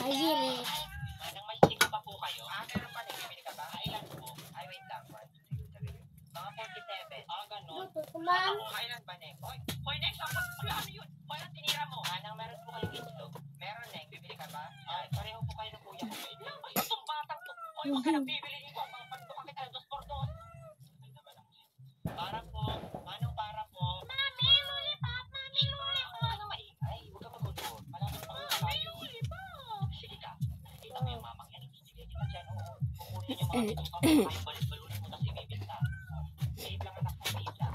Ay, dire. Manang may stick pa po kayo. Meron pa rin. Bibili ka ba? Ilan po? Ay, wait lang. Mga 47. Ganun. Ma'am. Ilan ba, Nek? Hoy, Nek, ano yun? Hoy, ang tinira mo. Manang meron po kayong itlog. Meron, Nek. Bibili ka ba? Ay, pareho po kayo ng kuya ko. Itong batang to. Hoy, huwag ka nang bibili nito. Mga panto kita. 2 por 2. Para po. Manong para po. Mami, lollipop. Mami, lollipop. Ano maingay? Huwag ka magulo. Malapit pa ko tayo. Sige ka. Kita mo yung mamang yan. Ibigay kita dyan. Kukunin yung mga bitong pamang. Ay, balit-balunin mo kasi may binta. Save lang anak mo sa isa.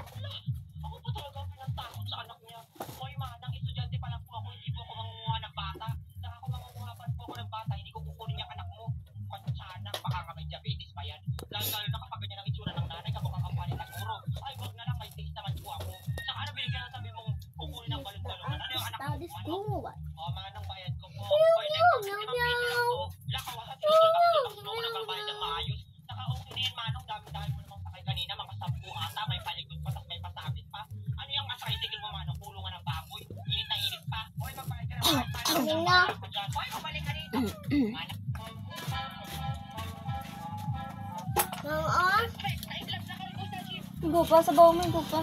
Ako po talaga pinagtakot sa anak niya. Hoy, manang estudyante pa lang po ako. Hindi po ako mangunguha ng bata. Saka ako mangunguha pa po ako ng bata. Hindi ko kukunin yung anak mo. Kung sana, baka nga may diabetes pa yan. Lalo na kapag ganyan ang itsura ng nanay, kapag ang kampanin ng guro. Ay, wag na lang, may taste naman po ako. Saka ano, binigyan na sabi mong kukunin ng balon-balon. Ano yung anak mo? Manang bayad ko po. Hoy, next, lakaw ka, tinutulak mo ako nagbabayad ng maayos. Saka okay na yan, manong, dami-dami mo namang sakay kanina, mga 10 ata, may palikod pa, tapos may pasabit pa. Ano yung tricycle mo, manong, kulungan ng baboy? Init na init pa. Hoy, magbayad ka na. Hoy, mabalik ka dito. Manang. Go pa sa bawo mo, go pa.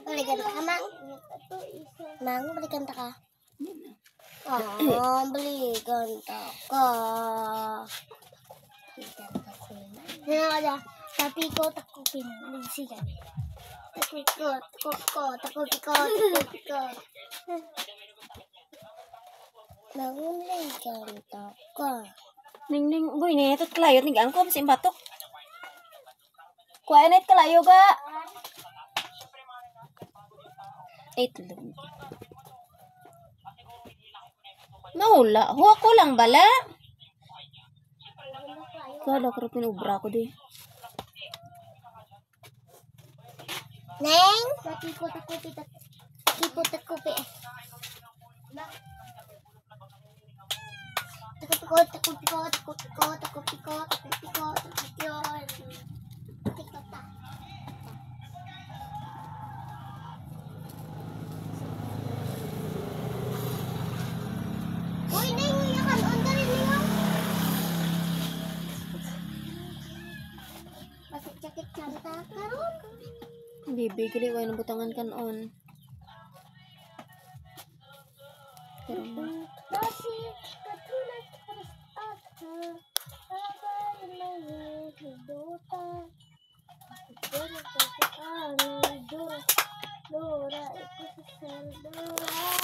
Balikan ka, Mang. Mang, balikan ka. Balikan ka. Ano ka na? Tapi ko, takupin. Nagsigan. Takupikot. Mang, balikan ka. Ning boy ni ito kalayo ning ang ko sa imbatok. Kuha na kalayo ga. Itlog. Mahula. Huwa ko lang bala. Kada ko pinubra ko di. Neng, takupi. Uy, Neng, yakan on ka rin niyo. Masuk jakit canta karon. Bibi kili ko ng butangan kanon. Masih katulad terus ata. Abang may hidupa. Dora itu sa sardura.